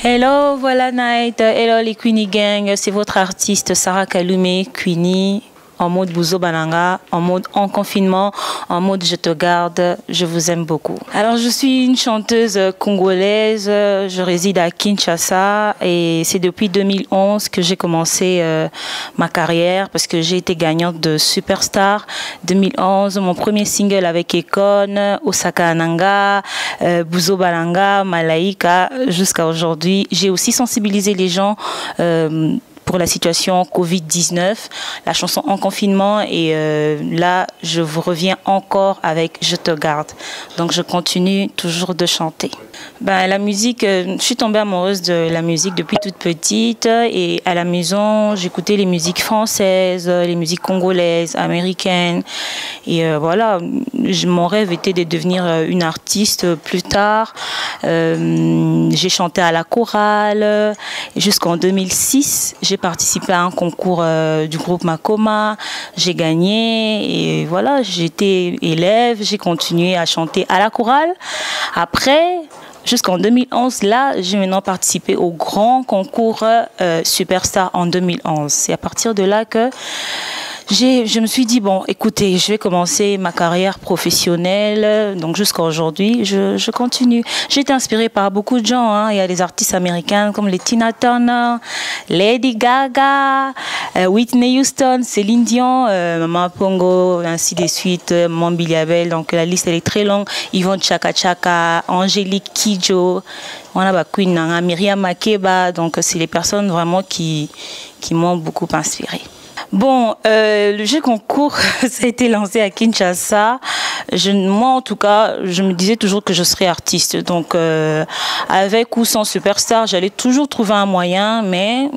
Hello, voilà Night. Hello les Queenie Gang. C'est votre artiste Sarah Kaloumé, Queenie, en mode Bouzo Bananga, en mode en confinement, en mode je te garde, je vous aime beaucoup. Alors je suis une chanteuse congolaise, je réside à Kinshasa et c'est depuis 2011 que j'ai commencé ma carrière parce que j'ai été gagnante de Superstar 2011, mon premier single avec Ekon, Osaka Ananga, Bouzo Bananga, Malaika, jusqu'à aujourd'hui. J'ai aussi sensibilisé les gens pour la situation Covid-19, la chanson En confinement et là je vous reviens encore avec Je te garde. Donc je continue toujours de chanter. Ben, la musique, je suis tombée amoureuse de la musique depuis toute petite et à la maison j'écoutais les musiques françaises, les musiques congolaises, américaines et voilà, mon rêve était de devenir une artiste plus tard. J'ai chanté à la chorale jusqu'en 2006. J'ai participé à un concours du groupe Makoma, j'ai gagné et voilà, j'étais élève, j'ai continué à chanter à la chorale. Après, jusqu'en 2011, là, j'ai maintenant participé au grand concours Superstar en 2011. C'est à partir de là que je me suis dit, bon, écoutez, je vais commencer ma carrière professionnelle. Donc, jusqu'à aujourd'hui, je continue. J'ai été inspirée par beaucoup de gens. Hein. Il y a des artistes américains comme les Tina Turner, Lady Gaga, Whitney Houston, Céline Dion, Maman Pongo, ainsi de suite, Maman Billy Abel. Donc, la liste, elle est très longue. Yvonne Chaka Chaka, Angélique Kidjo, on a Queen, Myriam Makeba. Donc, c'est les personnes vraiment qui m'ont beaucoup inspirée. Bon, le jeu concours, ça a été lancé à Kinshasa. Moi, en tout cas, je me disais toujours que je serais artiste. Donc, avec ou sans Superstar, j'allais toujours trouver un moyen, mais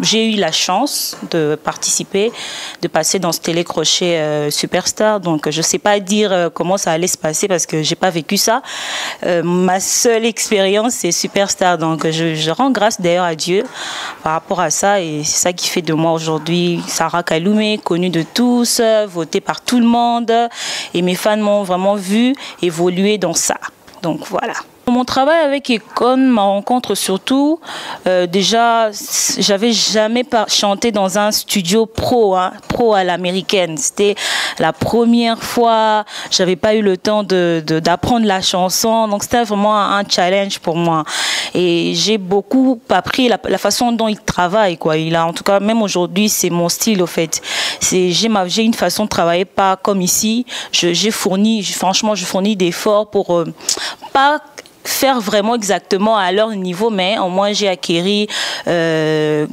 j'ai eu la chance de participer, de passer dans ce télécrochet Superstar. Donc, je ne sais pas dire comment ça allait se passer parce que je n'ai pas vécu ça. Ma seule expérience, c'est Superstar. Donc, je rends grâce d'ailleurs à Dieu par rapport à ça. Et c'est ça qui fait de moi aujourd'hui Sarah Kaloumé, connue de tous, votée par tout le monde. Et mes fans m'ont vraiment vu évoluer dans ça. Donc, voilà. Mon travail avec Ekon, ma rencontre surtout, déjà, j'avais jamais chanté dans un studio pro, hein, pro à l'américaine. C'était la première fois, j'avais pas eu le temps d'apprendre la chanson, donc c'était vraiment un challenge pour moi. Et j'ai beaucoup appris la façon dont il travaille, quoi. En tout cas, même aujourd'hui, c'est mon style, au fait. J'ai une façon de travailler pas comme ici. Franchement, je fournis d'efforts pour pas faire vraiment exactement à leur niveau, mais au moins j'ai acquis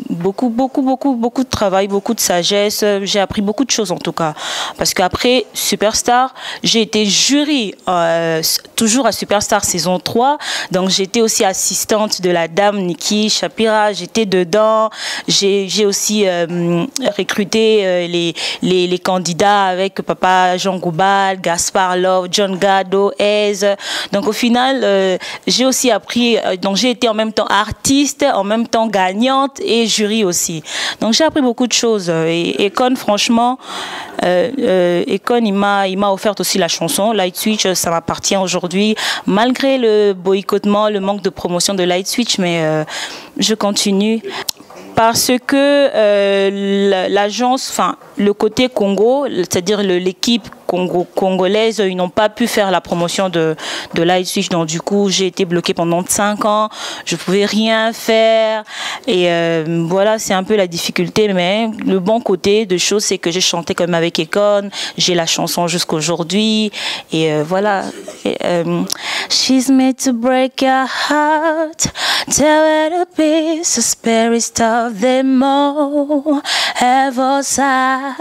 beaucoup de travail, beaucoup de sagesse. J'ai appris beaucoup de choses en tout cas. Parce qu'après Superstar, j'ai été jury toujours à Superstar saison 3. Donc j'étais aussi assistante de la dame Niki Shapira. J'étais dedans. J'ai aussi recruté les candidats avec Papa Jean Goubal, Gaspard Love, John Gado, Ez. Donc au final, j'ai aussi appris, donc j'ai été en même temps artiste, en même temps gagnante et jury aussi. Donc j'ai appris beaucoup de choses. Et Ekon, franchement, Ekon, il m'a offert aussi la chanson Light Switch, ça m'appartient aujourd'hui, malgré le boycottement, le manque de promotion de Light Switch, mais je continue. Parce que l'agence, enfin le côté Congo, c'est-à-dire l'équipe congolaise, ils n'ont pas pu faire la promotion de Light Switch. Donc du coup, j'ai été bloquée pendant 5 ans. Je pouvais rien faire. Et voilà, c'est un peu la difficulté. Mais le bon côté de choses, c'est que j'ai chanté comme avec Ekon. J'ai la chanson jusqu'à aujourd'hui. Et voilà. She's made to break your heart. Tell her to be so spare stuff them more. Ever sad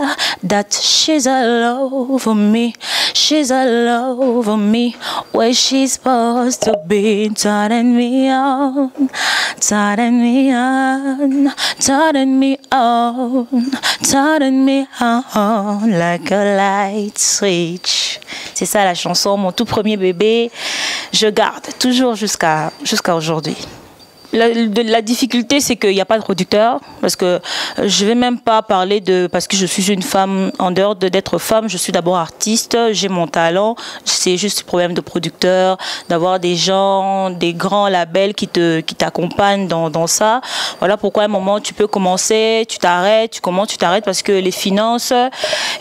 that she's all over me. She's all over me. Where she's supposed to be. Turning me on. Turning me on. Turning me on. Turning me on. Like a light switch. C'est ça la chanson, mon tout premier bébé. Je garde toujours jusqu'à aujourd'hui. La difficulté, c'est qu'il n'y a pas de producteur, parce que je vais même pas parler de... Parce que je suis une femme, en dehors d'être femme, je suis d'abord artiste, j'ai mon talent, c'est juste le problème de producteur, d'avoir des gens, des grands labels qui t'accompagnent dans ça. Voilà pourquoi à un moment, tu peux commencer, tu t'arrêtes, tu commences, tu t'arrêtes, parce que les finances,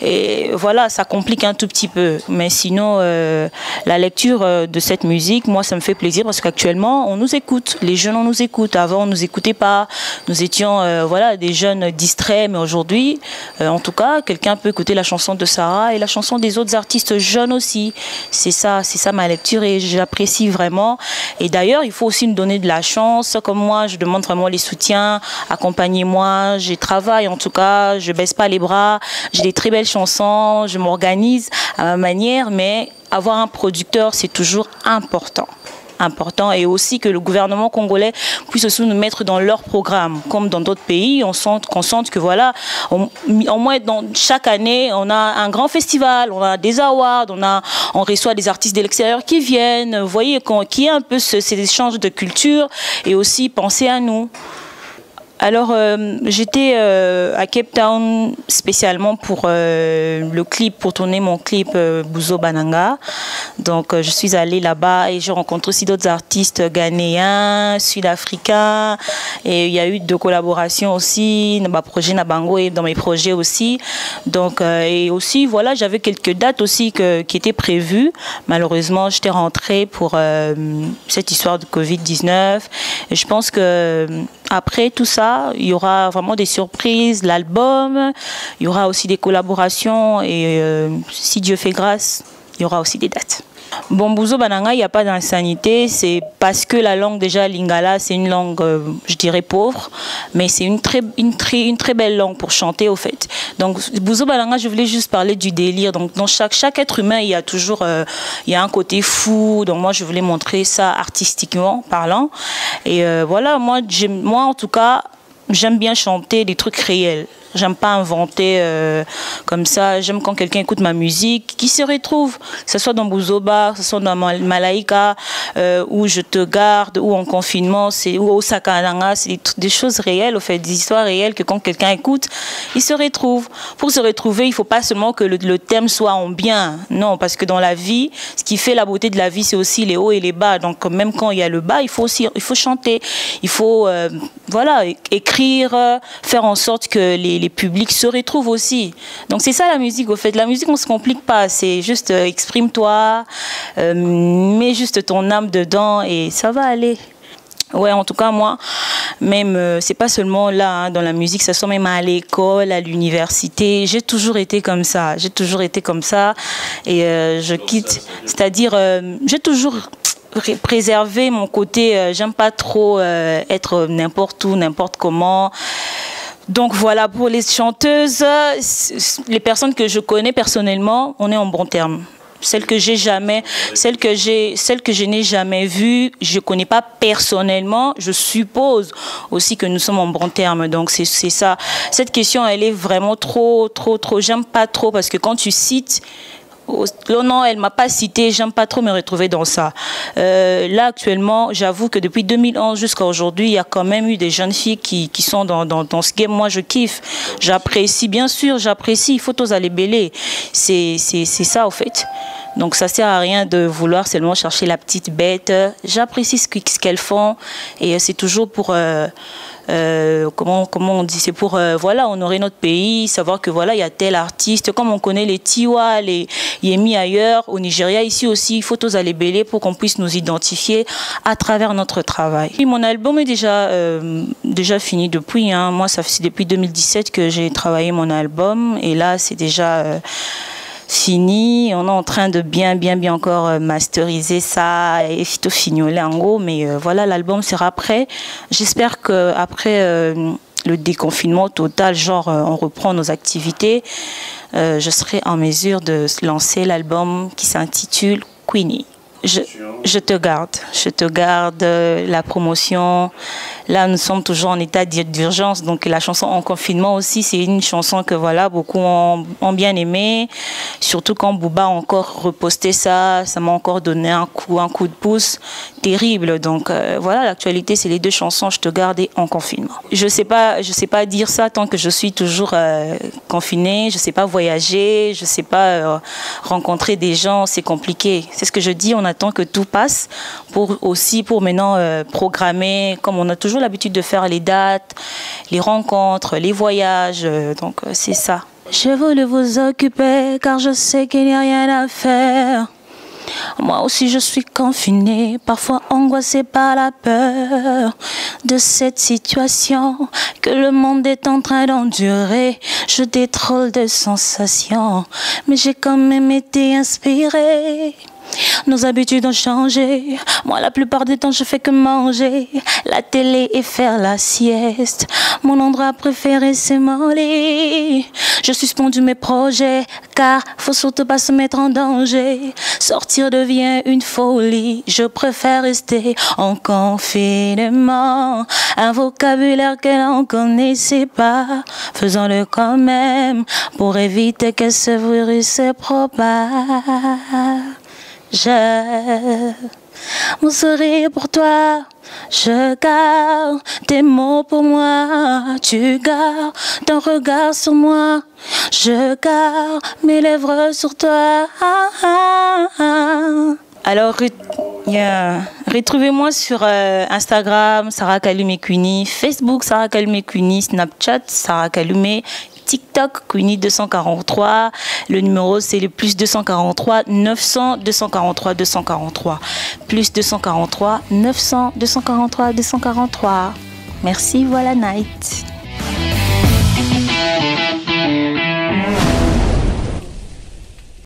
et voilà, ça complique un tout petit peu. Mais sinon, la lecture de cette musique, moi, ça me fait plaisir, parce qu'actuellement, on nous écoute, les jeunes, on nous écoute. Avant, on ne nous écoutait pas. Nous étions voilà, des jeunes distraits. Mais aujourd'hui, en tout cas, quelqu'un peut écouter la chanson de Sarah et la chanson des autres artistes jeunes aussi. C'est ça ma lecture et j'apprécie vraiment. Et d'ailleurs, il faut aussi nous donner de la chance. Comme moi, je demande vraiment les soutiens. Accompagnez-moi. Je travaille en tout cas. Je ne baisse pas les bras. J'ai des très belles chansons. Je m'organise à ma manière. Mais avoir un producteur, c'est toujours important. Et aussi que le gouvernement congolais puisse aussi nous mettre dans leur programme, comme dans d'autres pays, qu'on sente que voilà, au moins chaque année, on a un grand festival, on a des awards, on reçoit des artistes de l'extérieur qui viennent, vous voyez, qu'il y ait un peu ces échanges de culture et aussi penser à nous. Alors, j'étais à Cape Town spécialement pour le clip, pour tourner mon clip Buzo Bananga. Donc, je suis allée là-bas et j'ai rencontré aussi d'autres artistes ghanéens, sud-africains. Et il y a eu 2 collaborations aussi, dans ma projet Nabango et dans mes projets aussi. Donc, et aussi, voilà, j'avais quelques dates aussi qui étaient prévues. Malheureusement, j'étais rentrée pour cette histoire de Covid-19. Et je pense que après tout ça, il y aura vraiment des surprises, l'album, il y aura aussi des collaborations et si Dieu fait grâce, il y aura aussi des dates. Bon, Buzo Bananga, il n'y a pas d'insanité, c'est parce que la langue déjà lingala, c'est une langue, je dirais pauvre, mais c'est une très belle langue pour chanter au fait. Donc Buzo Bananga, je voulais juste parler du délire. Donc dans chaque être humain, il y a toujours il y a un côté fou. Donc moi, je voulais montrer ça artistiquement parlant. Et voilà, moi en tout cas, j'aime bien chanter des trucs réels. J'aime pas inventer comme ça. J'aime quand quelqu'un écoute ma musique, qui se retrouve, que ce soit dans Buzoba, que ce soit dans Malaika, où je te garde, ou en confinement, ou au Sakananga, c'est des choses réelles, au fait, des histoires réelles que quand quelqu'un écoute, il se retrouve. Pour se retrouver, il faut pas seulement que le thème soit en bien, non, parce que dans la vie, ce qui fait la beauté de la vie, c'est aussi les hauts et les bas. Donc même quand il y a le bas, il faut chanter, il faut voilà, écrire, faire en sorte que les publics se retrouvent aussi. Donc c'est ça la musique au fait. La musique on se complique pas, c'est juste exprime-toi, mets juste ton âme dedans et ça va aller. Ouais, en tout cas moi, même c'est pas seulement là hein, dans la musique, ça soit même à l'école, à l'université, j'ai toujours été comme ça. Et je quitte, c'est-à-dire j'ai toujours préservé mon côté, j'aime pas trop être n'importe où, n'importe comment. Donc voilà, pour les chanteuses, les personnes que je connais personnellement, on est en bon terme. Celle que je n'ai jamais vue, je connais pas personnellement, je suppose aussi que nous sommes en bon terme. Donc c'est ça. Cette question, elle est vraiment trop. J'aime pas trop parce que quand tu cites, non, elle m'a pas cité, j'aime pas trop me retrouver dans ça. Là, actuellement, j'avoue que depuis 2011 jusqu'à aujourd'hui, il y a quand même eu des jeunes filles qui sont dans ce game. Moi, je kiffe, j'apprécie, bien sûr, j'apprécie, photos à l'ébélé. C'est ça, au fait. Donc, ça sert à rien de vouloir seulement chercher la petite bête. J'apprécie ce qu'elles font et c'est toujours pour... comment on dit, c'est pour voilà, honorer notre pays, savoir que voilà, il y a tel artiste, comme on connaît les Tiwa, les Yemi ailleurs, au Nigeria, ici aussi, Photos à l'ébélé pour qu'on puisse nous identifier à travers notre travail. Et mon album est déjà fini depuis, hein. Moi, c'est depuis 2017 que j'ai travaillé mon album et là, c'est déjà... fini, on est en train de bien encore masteriser ça et fignoler en gros, mais voilà, l'album sera prêt. J'espère qu'après le déconfinement total, genre on reprend nos activités, je serai en mesure de lancer l'album qui s'intitule Queenie. Je te garde la promotion, Là, nous sommes toujours en état d'urgence, donc la chanson En confinement aussi, c'est une chanson que voilà, beaucoup ont bien aimé. Surtout quand Booba a encore reposté ça, ça m'a encore donné un coup de pouce terrible. Donc voilà, l'actualité, c'est les deux chansons Je te garde et En confinement. Je sais pas dire ça tant que je suis toujours confinée. Je sais pas voyager, je sais pas rencontrer des gens, c'est compliqué. C'est ce que je dis. On attend que tout passe pour maintenant programmer, comme on a toujours l'habitude de faire les dates, les rencontres, les voyages. Donc c'est ça. Je voulais vous occuper car je sais qu'il n'y a rien à faire. Moi aussi je suis confinée, parfois angoissée par la peur de cette situation que le monde est en train d'endurer. Je détrôle de sensations, mais j'ai quand même été inspirée. Nos habitudes ont changé. Moi, la plupart du temps, je fais que manger la télé et faire la sieste. Mon endroit préféré, c'est mon lit. Je suspends mes projets, car faut surtout pas se mettre en danger. Sortir devient une folie. Je préfère rester en confinement. Un vocabulaire que l'on connaissait pas, faisons-le quand même pour éviter que ce virus se propage. Mon sourire pour toi, je garde tes mots pour moi, tu gardes ton regard sur moi, je garde mes lèvres sur toi. Alors, retrouvez-moi sur Instagram, Sarah Kalume Queenie, Facebook, Sarah Kalume Queenie, Snapchat, Sarah Kalume, TikTok, Queenie 243. Le numéro, c'est le plus 243 900 243 243. Plus 243 900 243 243. Merci, voilà Night.